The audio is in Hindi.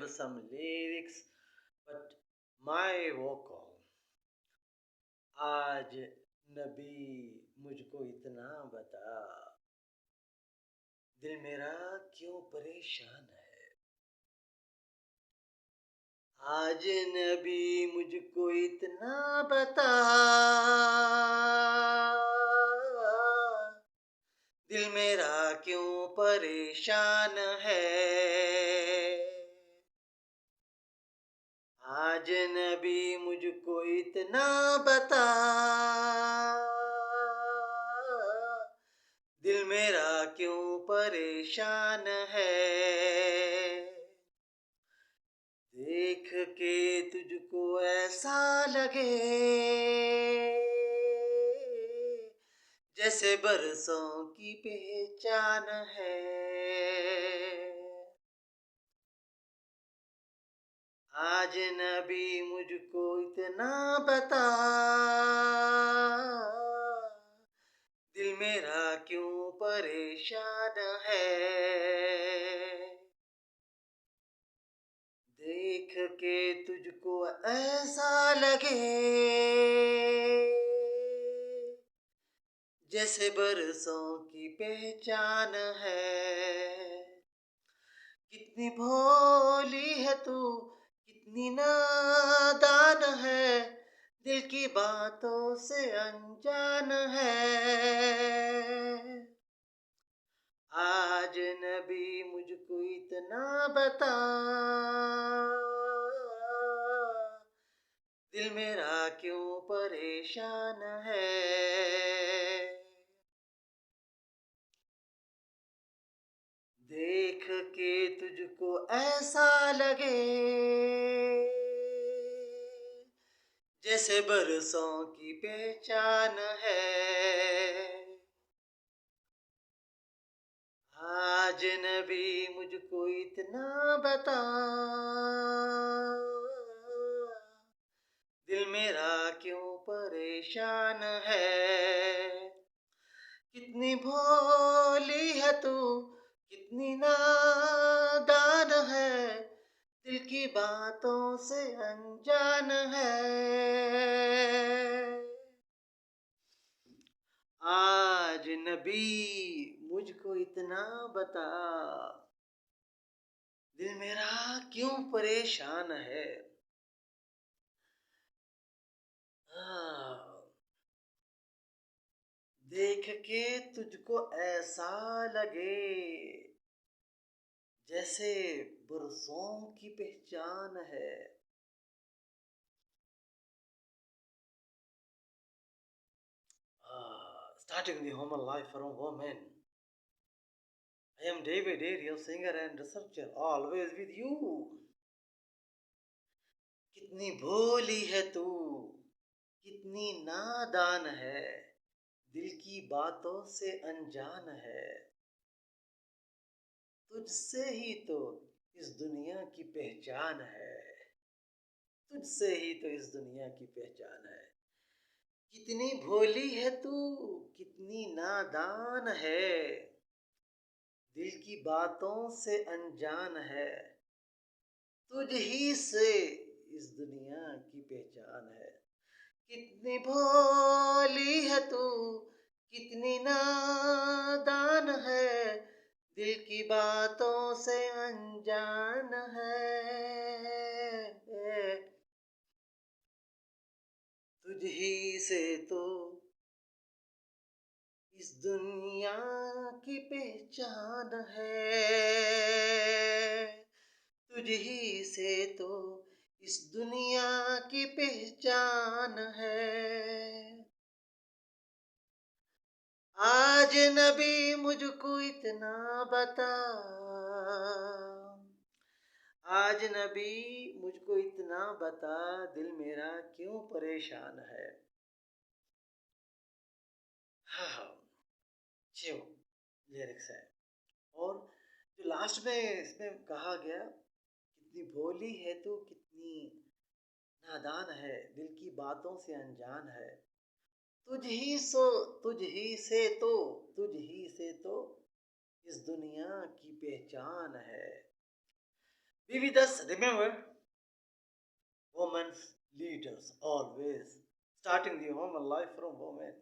give some lyrics, but my vocal. आज नबी मुझको इतना बता, दिल मेरा क्यों परेशान है। आज नबी मुझको इतना बता, दिल मेरा क्यों परेशान है। आज नबी मुझको इतना बता, दिल मेरा क्यों परेशान है। देख के तुझको ऐसा लगे जैसे बरसों की पहचान है। आज नबी मुझको इतना बता, दिल मेरा क्यों परेशान है। देख के तुझको ऐसा लगे जैसे बरसों की पहचान है। कितनी भोली है तू, कितनी नादान है, दिल की बातों से अनजान है। आज नबी मुझको इतना बता, दिल मेरा क्यों परेशान है। देख के तुझको ऐसा लगे जैसे बरसों की पहचान है। आज नबी मुझको इतना बता, दिल मेरा क्यों परेशान है। कितनी भोली है तू, कितनी नादान है, दिल की बातों से अनजान है। आज नबी मुझको इतना बता, दिल मेरा क्यों परेशान है। देख के तुझको ऐसा लगे जैसे बरसों की पहचान है। Starting the human life from woman. I am David Ariel, singer and researcher, always with you. कितनी भोली है तू, कितनी नादान है, दिल की बातों से अनजान है। तुझसे ही तो इस दुनिया की पहचान है, तुझसे ही तो इस दुनिया की पहचान है। कितनी भोली है तू, कितनी नादान है, दिल की बातों से अनजान है। तुझ ही से इस दुनिया की पहचान है। कितनी भोली है तू, कितनी नादान है, दिल की बातों से अनजान है। तुझ ही से तो इस दुनिया की पहचान है। तुझ ही से तो इस दुनिया की पहचान है। आज नबी मुझको इतना बता, आज नबी मुझको इतना बता, दिल मेरा क्यों परेशान है। हाँ, अच्छे लिरिक्स है। और जो लास्ट में इसमें कहा गया, कितनी भोली है तू, कितनी नादान है, दिल की बातों से अनजान है। तुझ ही से तो इस दुनिया की पहचान है। Be with us. Remember, women's leaders always starting the human life from women.